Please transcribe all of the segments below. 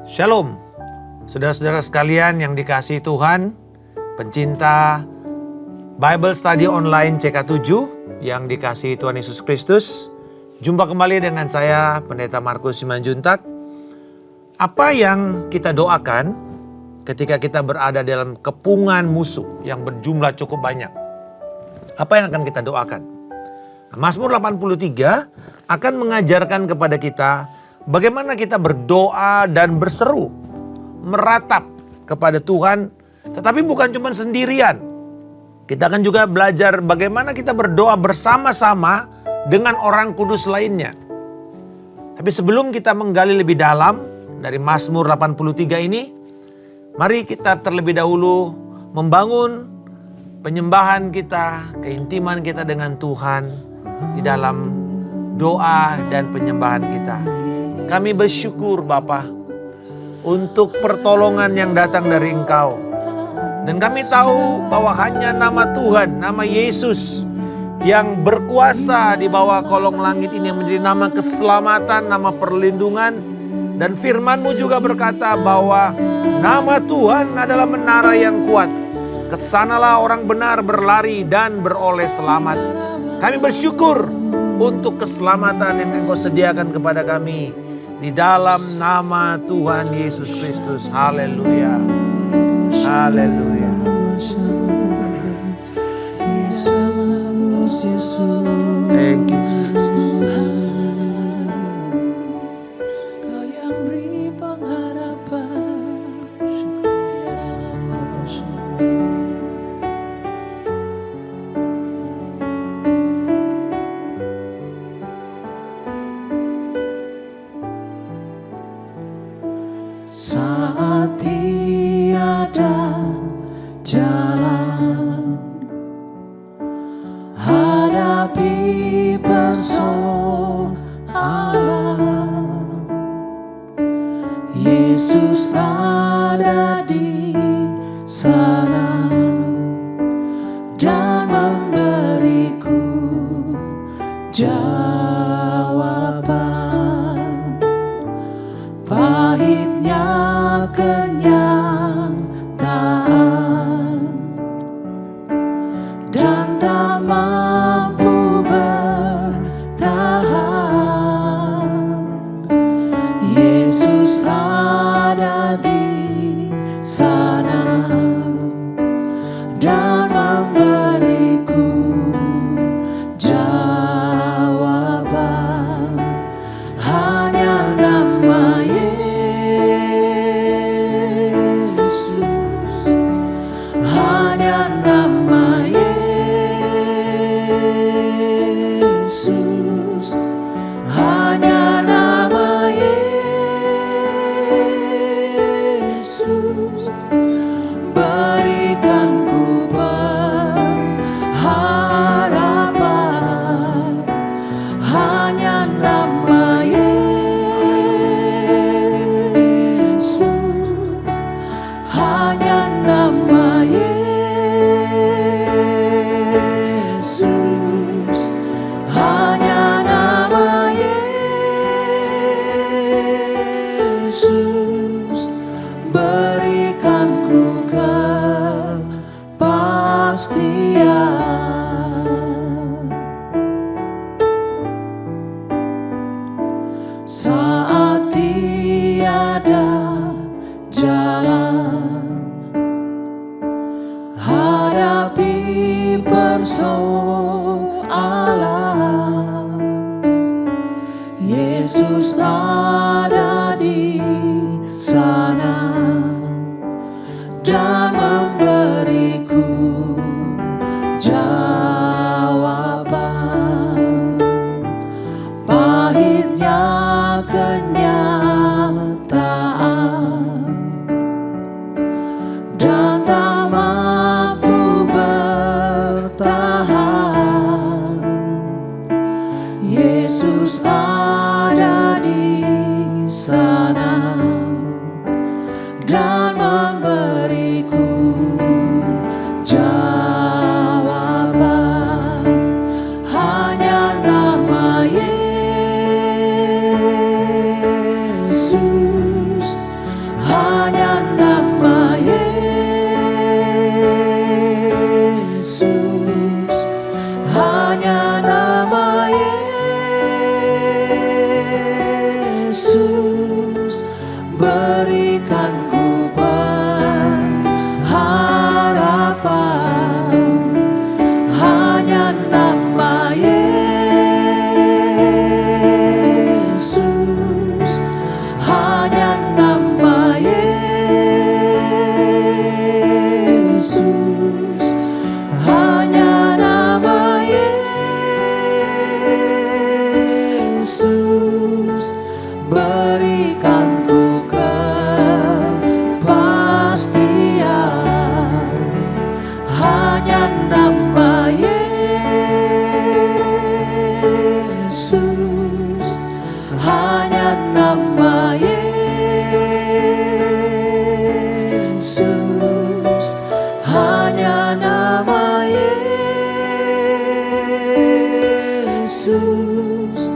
Shalom, saudara-saudara sekalian yang dikasihi Tuhan, pencinta Bible Study Online CK7 yang dikasihi Tuhan Yesus Kristus. Jumpa kembali dengan saya, Pendeta Markus Simanjuntak. Apa yang kita doakan ketika kita berada dalam kepungan musuh yang berjumlah cukup banyak? Apa yang akan kita doakan? Mazmur 83 akan mengajarkan kepada kita bagaimana kita berdoa dan berseru, meratap kepada Tuhan, tetapi bukan cuma sendirian. Kita akan juga belajar bagaimana kita berdoa bersama-sama dengan orang kudus lainnya. Tapi sebelum kita menggali lebih dalam dari Mazmur 83 ini, mari kita terlebih dahulu membangun penyembahan kita, keintiman kita dengan Tuhan di dalam doa dan penyembahan kita. Kami bersyukur Bapa untuk pertolongan yang datang dari Engkau. Dan kami tahu bahwa hanya nama Tuhan, nama Yesus yang berkuasa di bawah kolong langit ini yang menjadi nama keselamatan, nama perlindungan. Dan firman-Mu juga berkata bahwa nama Tuhan adalah menara yang kuat. Kesanalah orang benar berlari dan beroleh selamat. Kami bersyukur untuk keselamatan yang Engkau sediakan kepada kami di dalam nama Tuhan Yesus Kristus. Haleluya. Haleluya. Thank you Jesus. Kau yang beri pengharapan. Saat tiada jalan, hadapi persoalan, Yesus ada di sana dan memberiku jawaban. Pahitnya kenyataan dan tak mampu bertahan, Yesus ada di sana dan memberiku jawaban. Hanya nama Yesus, hanya nama Yesus, hanya nama Yesus, berikan ku pengharapan. Hanya nama Yesus, hanya nama Yesus, hanya nama Yesus, berikan ku kepastian. Saat tiada jalan, hadapi persoalan, Yesus ada di sana dan memberiku jawaban. Pahitnya kenyataan dan tak mampu bertahan, Yesus ada di berikan ku pengharapan. Hanya nama Yesus, hanya nama Yesus, hanya nama Yesus, berikan ku kepastian. Hanya nama Yesus, hanya nama Yesus, hanya nama Yesus,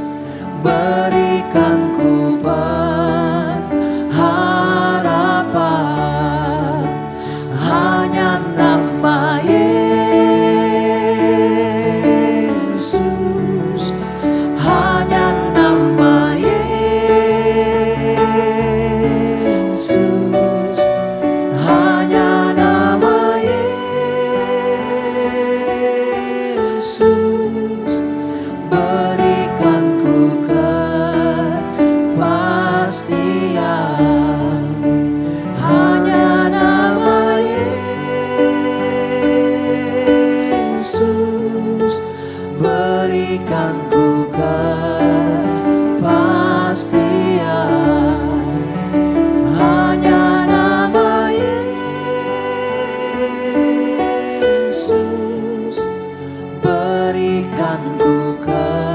berikan ku pengharapan. Hanya nama Yesus, hanya nama Yesus, hanya nama Yesus, berikan ku kepastian. Hanya nama Yesus, berikan ku kepastian. Hanya nama Yesus, berikan ku kepastian.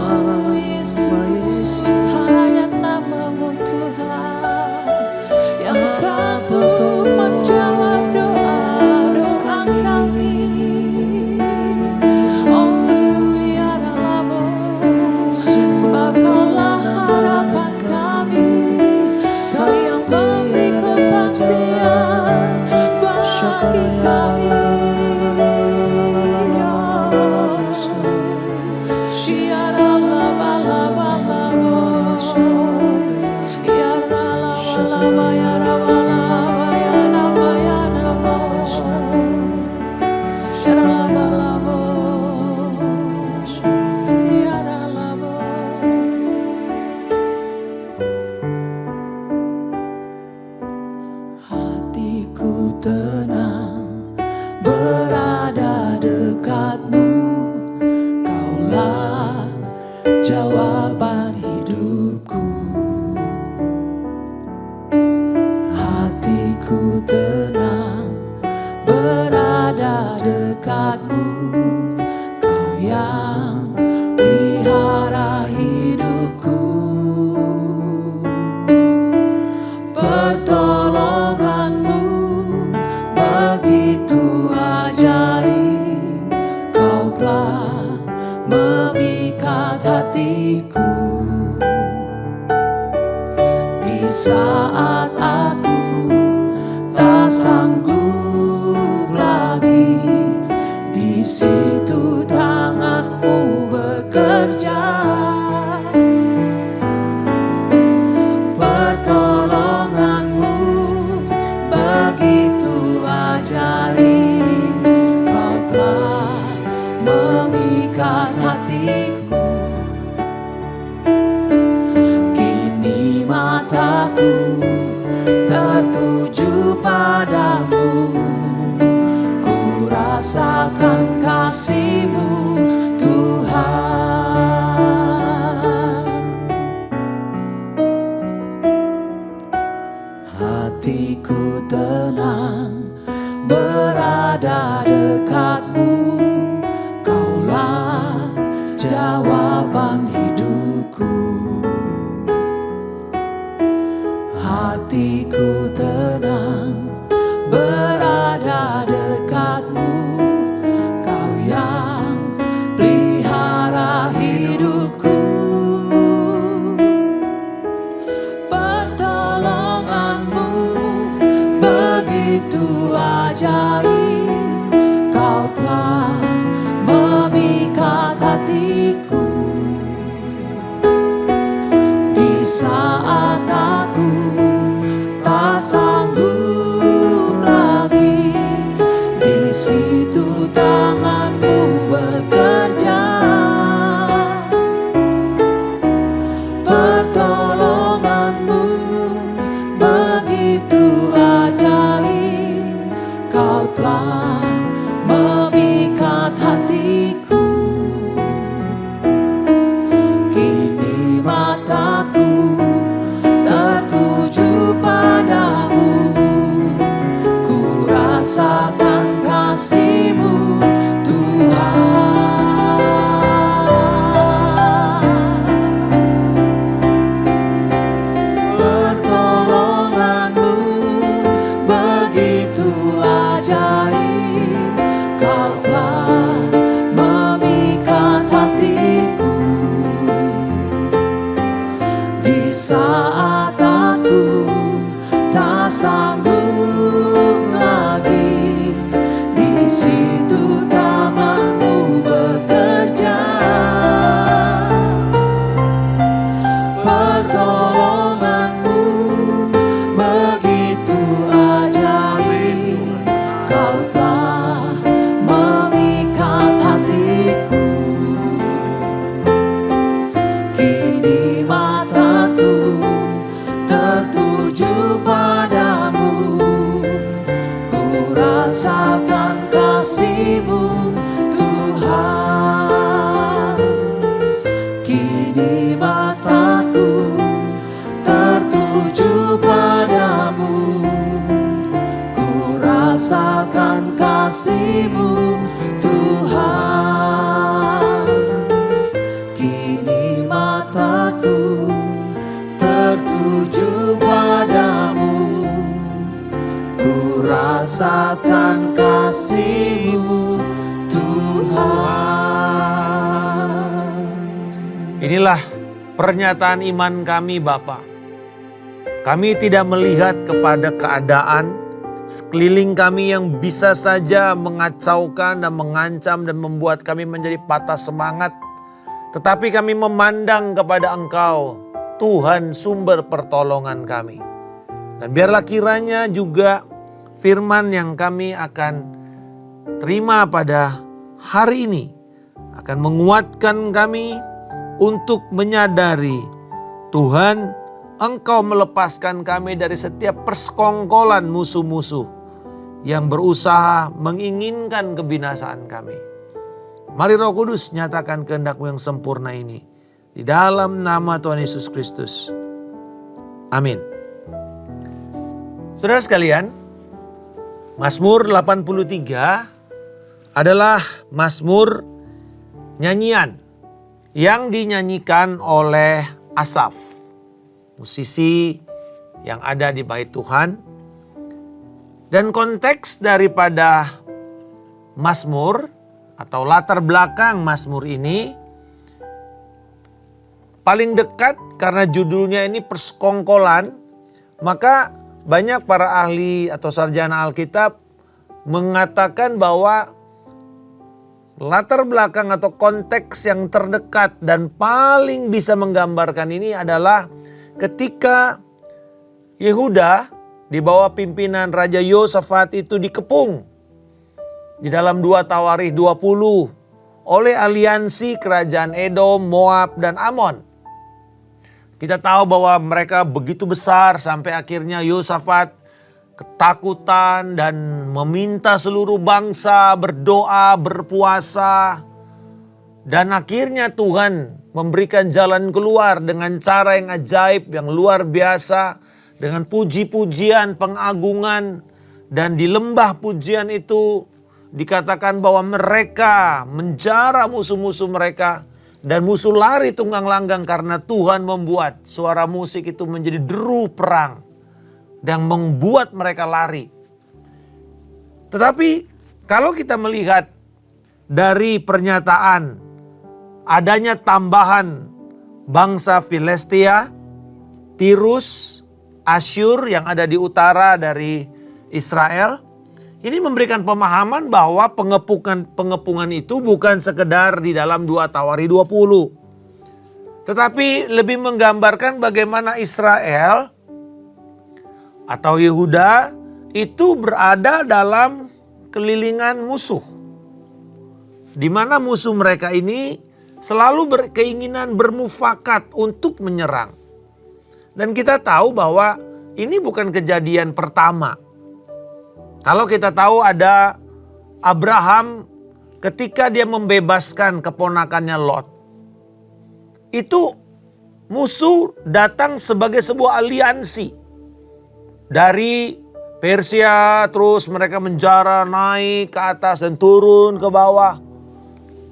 Oh Yesus, hanya nama-Mu Tuhan yang sanggup menjawab doa-doa kami. Oh ya Rabb, sebab Kaulah harapan kami, Kau yang memberi kepastian bagi kami. Hatiku tenang berada dekat-Mu, Kaulah jawaban hidupku. Hatiku tenang berada dekat-Mu, Kau yang pelihara hidupku. Pertolongan-Mu begitu ajaib, Kau telah memikat hatiku. Di saat aku tak sanggup lagi, di situ tangan-Mu bekerja. Pertolongan-Mu begitu ajaib, Kau telah memikat hatiku. Kini mataku tertuju padamu, ku rasakan kasih-Mu Tuhan. Hatiku tenang berada dekat-Mu, Kaulah jawaban hidupku. Hatiku tenang berada dekat-Mu, Kau yang begitu tanganmu bekerja. Pertolonganmu begitu ajaib, kau telah memikat hatiku. Kini mataku tertuju padamu, ku rasakan kasih-Mu Tuhan. Kini mataku tertuju padamu, ku rasakan kasih-Mu Tuhan. Kini mataku tertuju padamu, ku rasakan kasih-Mu Tuhan. Inilah pernyataan iman kami Bapa. Kami tidak melihat kepada keadaan sekeliling kami yang bisa saja mengacaukan dan mengancam dan membuat kami menjadi patah semangat. Tetapi kami memandang kepada Engkau, Tuhan sumber pertolongan kami. Dan biarlah kiranya juga firman yang kami akan terima pada hari ini akan menguatkan kami untuk menyadari Tuhan, Engkau melepaskan kami dari setiap persekongkolan musuh-musuh yang berusaha menginginkan kebinasaan kami. Mari Roh Kudus nyatakan kehendak-Mu yang sempurna ini di dalam nama Tuhan Yesus Kristus. Amin. Saudara sekalian, Mazmur 83 adalah mazmur nyanyian yang dinyanyikan oleh Asaf, musisi yang ada di bait Tuhan. Dan konteks daripada mazmur atau latar belakang mazmur ini paling dekat karena judulnya ini persekongkolan, maka banyak para ahli atau sarjana Alkitab mengatakan bahwa latar belakang atau konteks yang terdekat dan paling bisa menggambarkan ini adalah ketika Yehuda di bawah pimpinan Raja Yosafat itu dikepung di dalam 2 Tawarikh 20 oleh aliansi kerajaan Edom, Moab, dan Amon. Kita tahu bahwa mereka begitu besar sampai akhirnya Yosafat ketakutan dan meminta seluruh bangsa berdoa, berpuasa. Dan akhirnya Tuhan memberikan jalan keluar dengan cara yang ajaib, yang luar biasa. Dengan puji-pujian, pengagungan. Dan di lembah pujian itu dikatakan bahwa mereka menjara musuh-musuh mereka. Dan musuh lari tunggang langgang karena Tuhan membuat suara musik itu menjadi deru perang. Dan membuat mereka lari. Tetapi kalau kita melihat dari pernyataan adanya tambahan bangsa Filistia, Tirus, Asyur yang ada di utara dari Israel, ini memberikan pemahaman bahwa pengepungan itu bukan sekedar di dalam 2 Tawarikh 20. Tetapi lebih menggambarkan bagaimana Israel atau Yehuda itu berada dalam kelilingan musuh. Di mana musuh mereka ini selalu berkeinginan bermufakat untuk menyerang. Dan kita tahu bahwa ini bukan kejadian pertama. Kalau kita tahu ada Abraham ketika dia membebaskan keponakannya Lot. Itu musuh datang sebagai sebuah aliansi. Dari Persia terus mereka menjara naik ke atas dan turun ke bawah.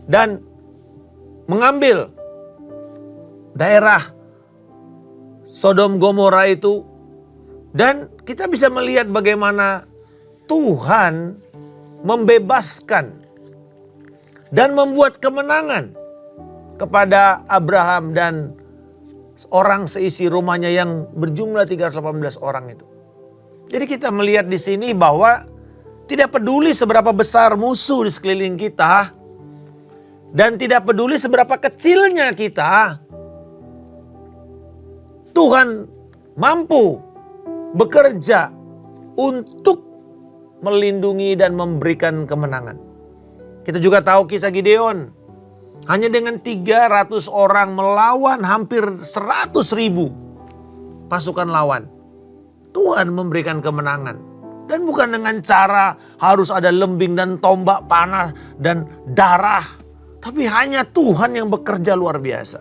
Dan mengambil daerah Sodom Gomora itu. Dan kita bisa melihat bagaimana Tuhan membebaskan dan membuat kemenangan kepada Abraham dan orang seisi rumahnya yang berjumlah 318 orang itu. Jadi kita melihat di sini bahwa Tidak peduli seberapa besar musuh di sekeliling kita. Dan tidak peduli seberapa kecilnya kita. Tuhan mampu bekerja untuk melindungi dan memberikan kemenangan. Kita juga tahu kisah Gideon. Hanya dengan 300 orang melawan hampir 100.000 pasukan lawan. Tuhan memberikan kemenangan. Dan bukan dengan cara harus ada lembing dan tombak panah dan darah. Tapi hanya Tuhan yang bekerja luar biasa.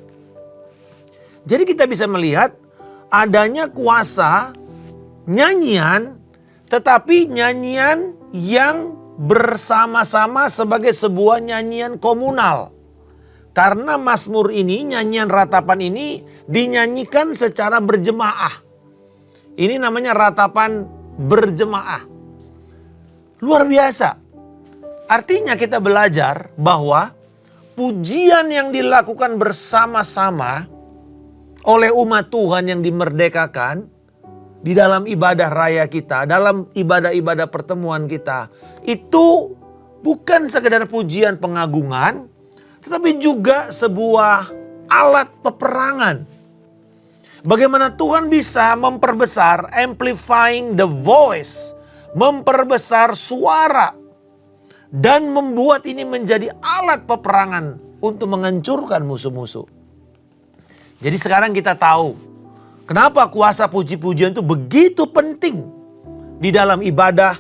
Jadi kita bisa melihat adanya kuasa nyanyian, tetapi nyanyian yang bersama-sama sebagai sebuah nyanyian komunal. Karena Mazmur ini, nyanyian ratapan ini dinyanyikan secara berjemaah. Ini namanya ratapan berjemaah. Luar biasa. Artinya kita belajar bahwa pujian yang dilakukan bersama-sama oleh umat Tuhan yang dimerdekakan di dalam ibadah raya kita, dalam ibadah-ibadah pertemuan kita, itu bukan sekedar pujian pengagungan, tetapi juga sebuah alat peperangan. Bagaimana Tuhan bisa memperbesar, amplifying the voice, memperbesar suara, dan membuat ini menjadi alat peperangan untuk menghancurkan musuh-musuh. Jadi sekarang kita tahu kenapa kuasa puji-pujian itu begitu penting di dalam ibadah,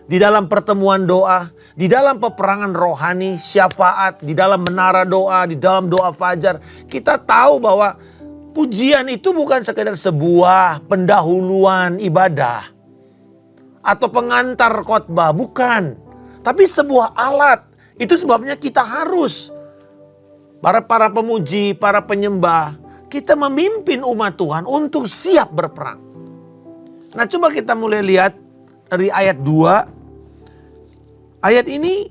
di dalam pertemuan doa, di dalam peperangan rohani, syafaat, di dalam menara doa, di dalam doa fajar. Kita tahu bahwa pujian itu bukan sekedar sebuah pendahuluan ibadah atau pengantar khotbah, bukan. Tapi sebuah alat. Itu sebabnya kita harus, para pemuji, para penyembah, kita memimpin umat Tuhan untuk siap berperang. Nah, coba kita mulai lihat dari ayat 2. Ayat ini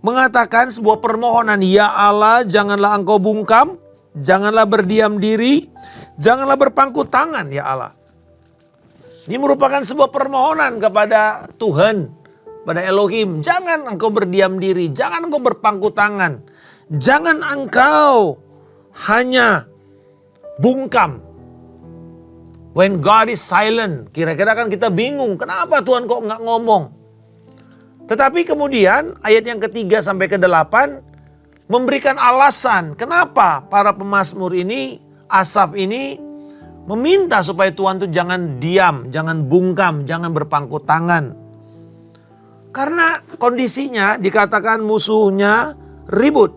mengatakan sebuah permohonan. Ya Allah, janganlah engkau bungkam, janganlah berdiam diri, janganlah berpangku tangan ya Allah. Ini merupakan sebuah permohonan kepada Tuhan, pada Elohim. Jangan engkau berdiam diri, jangan engkau berpangku tangan. Jangan engkau hanya bungkam. When God is silent, kira-kira kan kita bingung, kenapa Tuhan kok nggak ngomong? Tetapi kemudian ayat yang ketiga sampai ke-8 memberikan alasan kenapa para pemazmur ini, Asaf ini meminta supaya Tuhan tuh jangan diam, jangan bungkam, jangan berpangku tangan. Karena kondisinya dikatakan musuhnya ribut.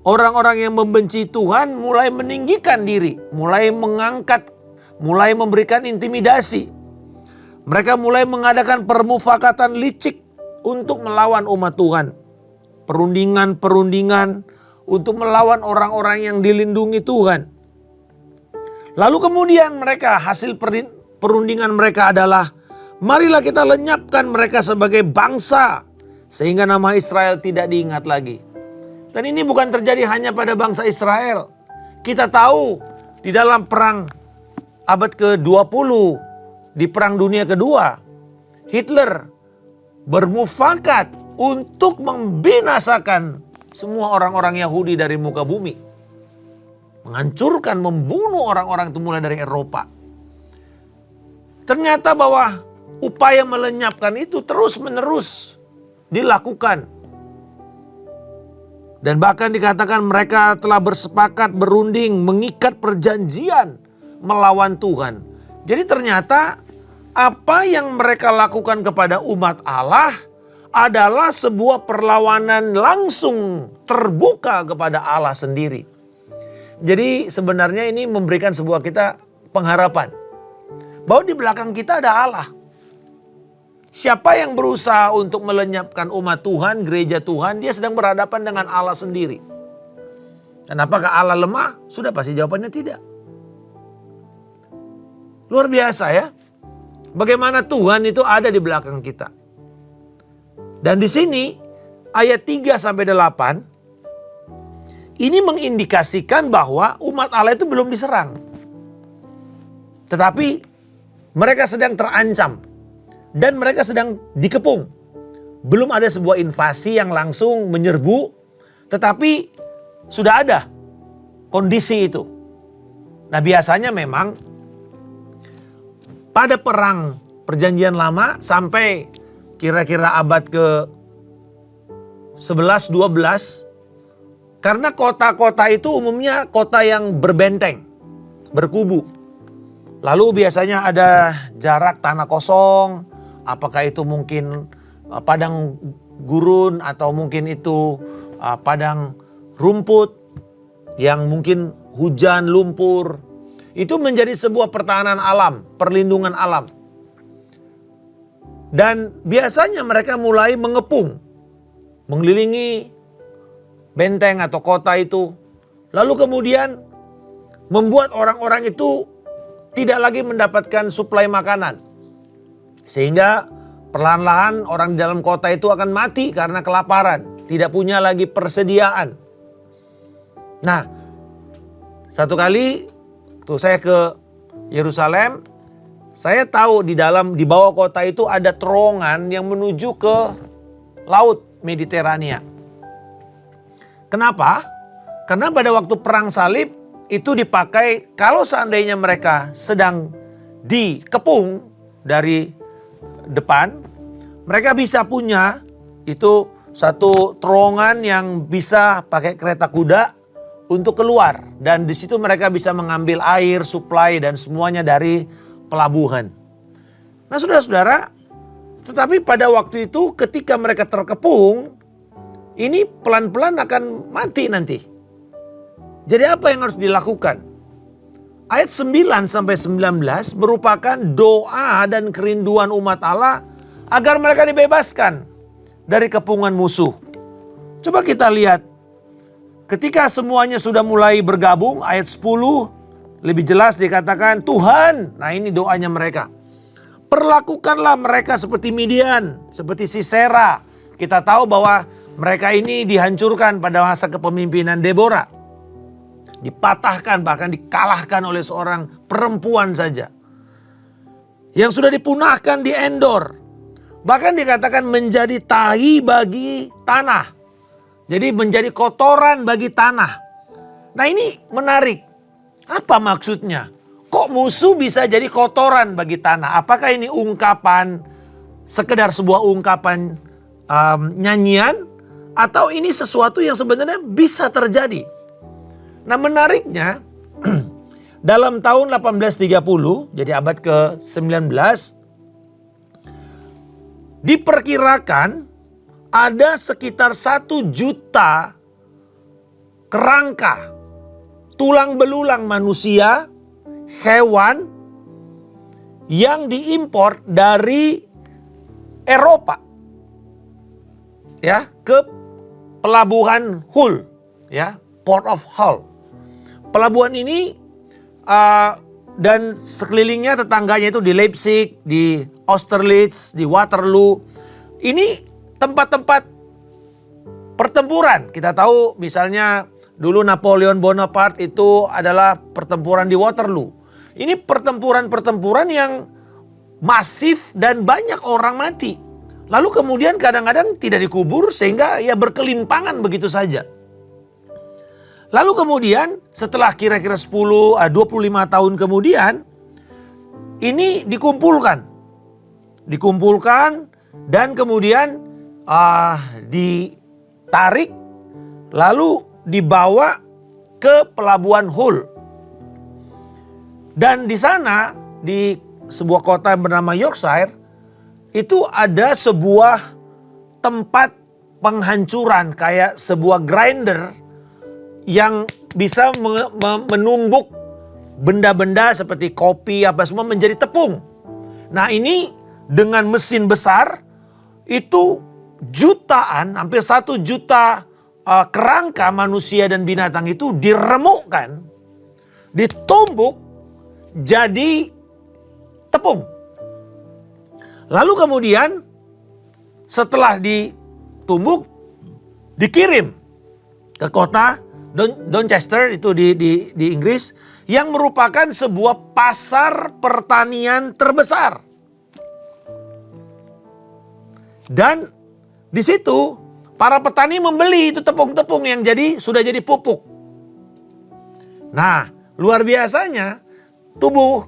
Orang-orang yang membenci Tuhan mulai meninggikan diri, mulai mengangkat, mulai memberikan intimidasi. Mereka mulai mengadakan permufakatan licik untuk melawan umat Tuhan. Perundingan-perundingan untuk melawan orang-orang yang dilindungi Tuhan. Lalu kemudian mereka, hasil perundingan mereka adalah, marilah kita lenyapkan mereka sebagai bangsa, sehingga nama Israel tidak diingat lagi. Dan ini bukan terjadi hanya pada bangsa Israel. Kita tahu di dalam perang abad ke-20, di perang dunia kedua, Hitler bermufakat untuk membinasakan semua orang-orang Yahudi dari muka bumi. Menghancurkan, membunuh orang-orang itu mulai dari Eropa. Ternyata bahwa upaya melenyapkan itu terus-menerus dilakukan. Dan bahkan dikatakan mereka telah bersepakat berunding, mengikat perjanjian melawan Tuhan. Jadi ternyata apa yang mereka lakukan kepada umat Allah adalah sebuah perlawanan langsung terbuka kepada Allah sendiri. Jadi sebenarnya ini memberikan sebuah kita pengharapan bahwa di belakang kita ada Allah. Siapa yang berusaha untuk melenyapkan umat Tuhan, gereja Tuhan, dia sedang berhadapan dengan Allah sendiri. Dan apakah Allah lemah? Sudah pasti jawabannya tidak. Luar biasa ya. Bagaimana Tuhan itu ada di belakang kita. Dan di sini ayat 3 sampai 8 ini mengindikasikan bahwa umat Allah itu belum diserang. Tetapi mereka sedang terancam dan mereka sedang dikepung. belum ada sebuah invasi yang langsung menyerbu, tetapi sudah ada kondisi itu. Nah, biasanya memang pada perang Perjanjian Lama sampai kira-kira abad ke 11, 12, karena kota-kota itu umumnya kota yang berbenteng, berkubu. Lalu biasanya ada jarak tanah kosong, apakah itu mungkin padang gurun atau mungkin itu padang rumput yang mungkin hujan, lumpur. Itu menjadi sebuah pertahanan alam, perlindungan alam. Dan biasanya mereka mulai mengepung, mengelilingi benteng atau kota itu. Lalu kemudian membuat orang-orang itu tidak lagi mendapatkan suplai makanan. Sehingga perlahan-lahan orang di dalam kota itu akan mati karena kelaparan. Tidak punya lagi persediaan. Nah, satu kali tuh saya ke Yerusalem, saya tahu di bawah kota itu ada terowongan yang menuju ke laut Mediterania. Kenapa? Karena pada waktu perang salib itu dipakai kalau seandainya mereka sedang dikepung dari depan, mereka bisa punya itu satu terowongan yang bisa pakai kereta kuda untuk keluar. Dan di situ mereka bisa mengambil air, suplai dan semuanya dari pelabuhan. Nah, saudara-saudara, tetapi pada waktu itu ketika mereka terkepung, ini pelan-pelan akan mati nanti. Jadi apa yang harus dilakukan? Ayat 9 sampai 19 merupakan doa dan kerinduan umat Allah agar mereka dibebaskan dari kepungan musuh. Coba kita lihat. Ketika semuanya sudah mulai bergabung, ayat 10 lebih jelas dikatakan, Tuhan, nah ini doanya mereka. Perlakukanlah mereka seperti Midian, seperti Sisera. Kita tahu bahwa mereka ini dihancurkan pada masa kepemimpinan Deborah. Dipatahkan, bahkan dikalahkan oleh seorang perempuan saja. Yang sudah dipunahkan di Endor. Bahkan dikatakan menjadi tahi bagi tanah. Jadi menjadi kotoran bagi tanah. Nah, ini menarik. Apa maksudnya? Kok musuh bisa jadi kotoran bagi tanah? Apakah ini ungkapan, sekedar sebuah ungkapan nyanyian? Atau ini sesuatu yang sebenarnya bisa terjadi? Nah, menariknya dalam tahun 1830, jadi abad ke-19, diperkirakan ada sekitar 1 juta kerangka, tulang belulang manusia, hewan yang diimpor dari Eropa ya ke pelabuhan Hull, ya, Port of Hull. Pelabuhan ini dan sekelilingnya, tetangganya itu di Leipzig, di Austerlitz, di Waterloo. Ini tempat-tempat pertempuran. Kita tahu misalnya dulu Napoleon Bonaparte itu adalah pertempuran di Waterloo. Ini pertempuran-pertempuran yang masif dan banyak orang mati. Lalu kemudian kadang-kadang tidak dikubur sehingga ya berkelimpangan begitu saja. Lalu kemudian setelah kira-kira 25 tahun kemudian ini dikumpulkan dan kemudian ditarik lalu dibawa ke pelabuhan Hull. Dan di sana di sebuah kota yang bernama Yorkshire itu ada sebuah tempat penghancuran kayak sebuah grinder yang bisa menumbuk benda-benda seperti kopi apa semua menjadi tepung. Nah, ini dengan mesin besar itu jutaan, hampir 1 juta kerangka manusia dan binatang itu diremukkan, ditumbuk jadi tepung. Lalu kemudian setelah ditumbuk dikirim ke kota Doncaster itu di Inggris yang merupakan sebuah pasar pertanian terbesar. Dan Di situ para petani membeli itu tepung-tepung yang sudah jadi pupuk. Nah, luar biasanya tubuh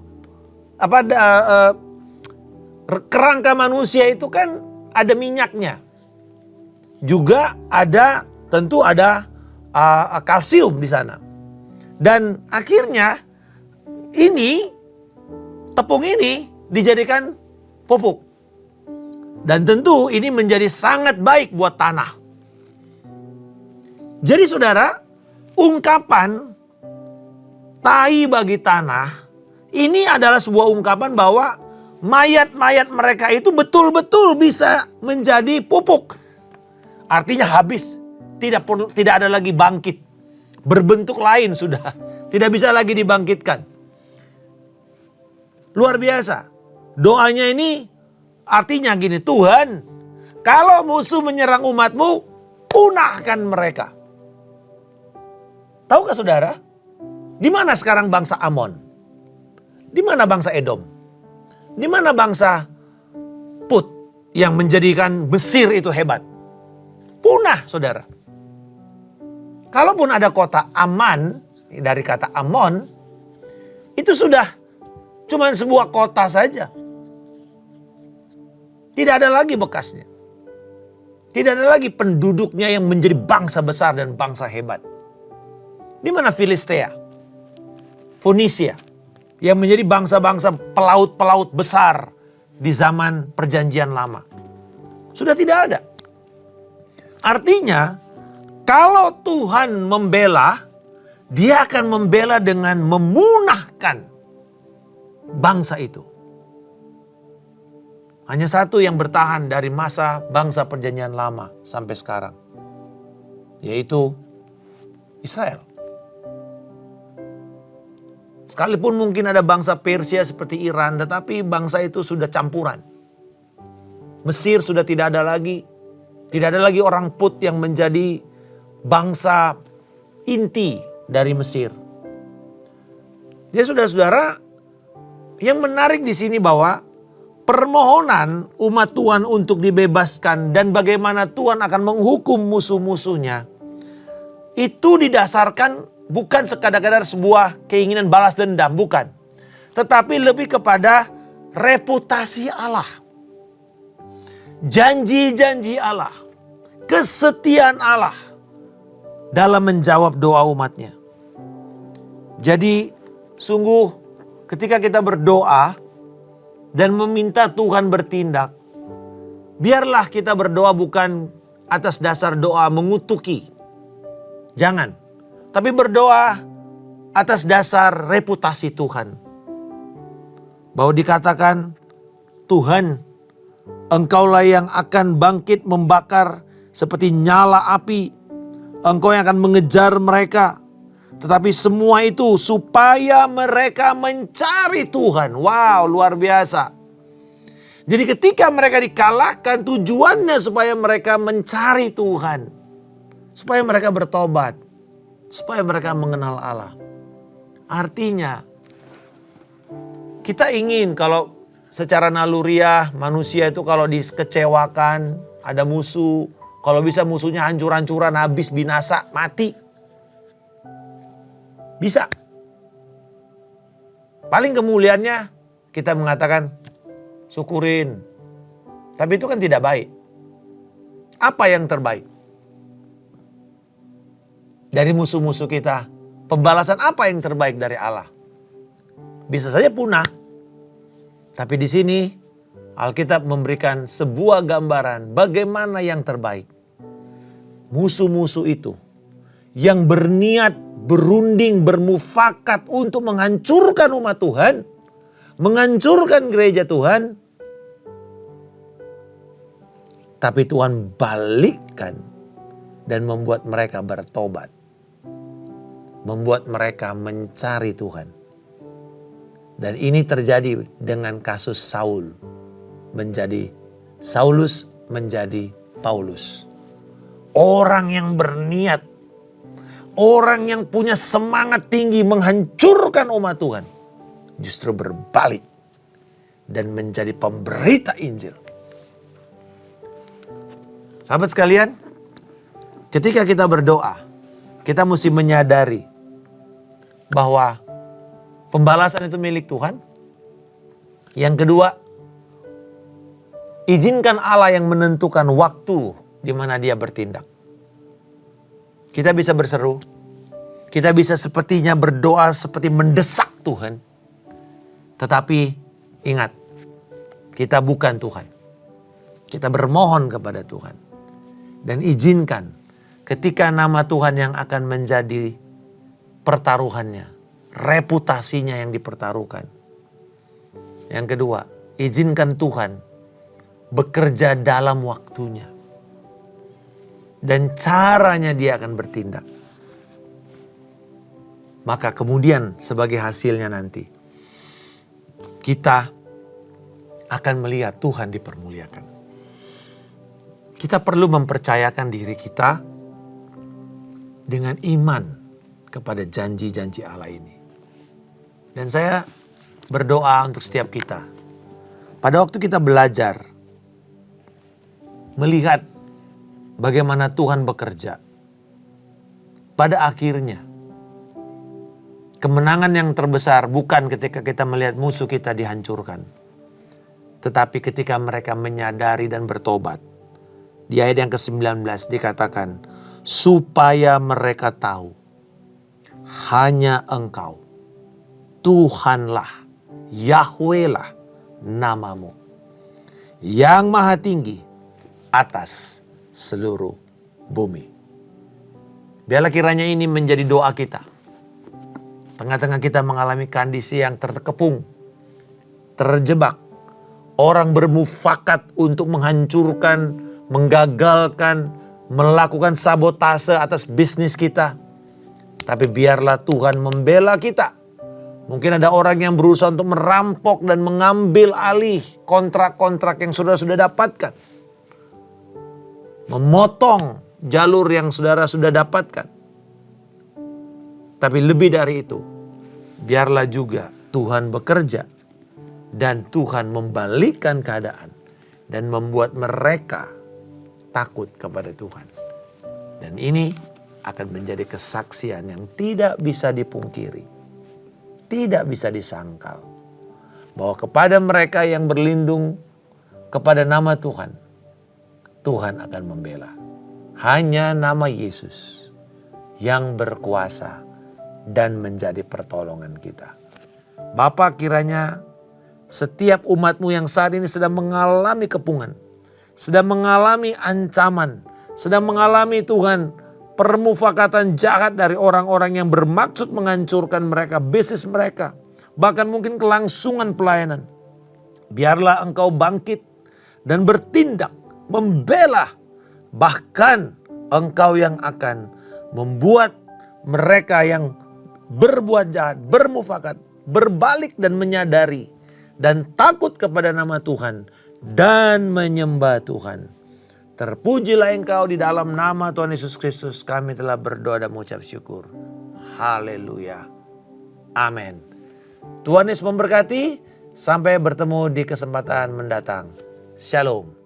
kerangka manusia itu kan ada minyaknya. Juga tentu ada kalsium di sana. Dan akhirnya tepung ini dijadikan pupuk. Dan tentu ini menjadi sangat baik buat tanah. Jadi saudara, ungkapan tai bagi tanah ini adalah sebuah ungkapan bahwa mayat-mayat mereka itu betul-betul bisa menjadi pupuk. Artinya habis, tidak ada lagi bangkit. Berbentuk lain sudah, tidak bisa lagi dibangkitkan. Luar biasa. Doanya ini artinya gini, Tuhan, kalau musuh menyerang umatmu, punahkan mereka. Tahukah saudara, di mana sekarang bangsa Amon? Di mana bangsa Edom? Di mana bangsa Put yang menjadikan Mesir itu hebat? Punah, saudara. Kalaupun ada kota Aman, dari kata Amon, itu sudah cuma sebuah kota saja. Tidak ada lagi bekasnya. Tidak ada lagi penduduknya yang menjadi bangsa besar dan bangsa hebat. Di mana Filistea? Fonisia, yang menjadi bangsa-bangsa pelaut-pelaut besar di zaman perjanjian lama. Sudah tidak ada. Artinya, kalau Tuhan membela, Dia akan membela dengan memunahkan bangsa itu. Hanya satu yang bertahan dari masa bangsa perjanjian lama sampai sekarang, yaitu Israel. Sekalipun mungkin ada bangsa Persia seperti Iran, tetapi bangsa itu sudah campuran. Mesir sudah tidak ada lagi. Tidak ada lagi orang Put yang menjadi bangsa inti dari Mesir. Jadi saudara-saudara, yang menarik di sini bahwa permohonan umat Tuhan untuk dibebaskan dan bagaimana Tuhan akan menghukum musuh-musuhnya, itu didasarkan bukan sekadar-kadar sebuah keinginan balas dendam, bukan. Tetapi lebih kepada reputasi Allah. Janji-janji Allah. Kesetiaan Allah dalam menjawab doa umatnya. Jadi sungguh ketika kita berdoa dan meminta Tuhan bertindak, biarlah kita berdoa bukan atas dasar doa mengutuki. Jangan. Tapi berdoa atas dasar reputasi Tuhan. Bahwa dikatakan, Tuhan, Engkaulah yang akan bangkit membakar seperti nyala api. Engkau yang akan mengejar mereka. Tetapi semua itu supaya mereka mencari Tuhan. Wow, luar biasa. Jadi ketika mereka dikalahkan, tujuannya supaya mereka mencari Tuhan. Supaya mereka bertobat. Supaya mereka mengenal Allah. Artinya, kita ingin kalau secara naluriah manusia itu kalau dikecewakan, ada musuh. Kalau bisa musuhnya hancur-hancuran, habis, binasa, mati. Bisa. Paling kemuliaannya kita mengatakan syukurin. Tapi itu kan tidak baik. Apa yang terbaik? Dari musuh-musuh kita. Pembalasan apa yang terbaik dari Allah? Bisa saja punah. Tapi di sini Alkitab memberikan sebuah gambaran bagaimana yang terbaik. Musuh-musuh itu yang berniat, berunding, bermufakat untuk menghancurkan umat Tuhan, menghancurkan gereja Tuhan, tapi Tuhan balikkan dan membuat mereka bertobat, membuat mereka mencari Tuhan. Dan ini terjadi dengan kasus Saul, Saulus menjadi Paulus. Orang yang berniat, orang yang punya semangat tinggi menghancurkan umat Tuhan, justru berbalik dan menjadi pemberita Injil. Sahabat sekalian, ketika kita berdoa, kita mesti menyadari bahwa pembalasan itu milik Tuhan. Yang kedua, izinkan Allah yang menentukan waktu di mana Dia bertindak. Kita bisa berseru, kita bisa sepertinya berdoa seperti mendesak Tuhan. Tetapi ingat, kita bukan Tuhan. Kita bermohon kepada Tuhan. Dan izinkan ketika nama Tuhan yang akan menjadi pertaruhannya, reputasinya yang dipertaruhkan. Yang kedua, izinkan Tuhan bekerja dalam waktunya. Dan caranya Dia akan bertindak. Maka kemudian sebagai hasilnya nanti, kita akan melihat Tuhan dipermuliakan. Kita perlu mempercayakan diri kita dengan iman kepada janji-janji Allah ini. Dan saya berdoa untuk setiap kita. Pada waktu kita belajar melihat bagaimana Tuhan bekerja, pada akhirnya kemenangan yang terbesar bukan ketika kita melihat musuh kita dihancurkan, tetapi ketika mereka menyadari dan bertobat. Di ayat yang ke-19 dikatakan, supaya mereka tahu hanya Engkau, Tuhanlah, Yahweh lah namamu, yang maha tinggi atas seluruh bumi. Biarlah kiranya ini menjadi doa kita. Tengah-tengah kita mengalami kondisi yang terkepung, terjebak. Orang bermufakat untuk menghancurkan, menggagalkan, melakukan sabotase atas bisnis kita. Tapi biarlah Tuhan membela kita. Mungkin ada orang yang berusaha untuk merampok dan mengambil alih kontrak-kontrak yang saudara sudah dapatkan. Memotong jalur yang saudara sudah dapatkan. Tapi lebih dari itu, biarlah juga Tuhan bekerja dan Tuhan membalikkan keadaan dan membuat mereka takut kepada Tuhan. Dan ini akan menjadi kesaksian yang tidak bisa dipungkiri, tidak bisa disangkal, bahwa kepada mereka yang berlindung kepada nama Tuhan, Tuhan akan membela. Hanya nama Yesus yang berkuasa dan menjadi pertolongan kita. Bapa, kiranya setiap umat-Mu yang saat ini sedang mengalami kepungan, sedang mengalami ancaman, sedang mengalami Tuhan permufakatan jahat dari orang-orang yang bermaksud menghancurkan mereka, bisnis mereka, bahkan mungkin kelangsungan pelayanan. Biarlah Engkau bangkit dan bertindak, membela, bahkan Engkau yang akan membuat mereka yang berbuat jahat, bermufakat, berbalik dan menyadari dan takut kepada nama Tuhan dan menyembah Tuhan. Terpujilah Engkau, di dalam nama Tuhan Yesus Kristus kami telah berdoa dan mengucap syukur. Haleluya. Amin. Tuhan Yesus memberkati. Sampai bertemu di kesempatan mendatang. Shalom.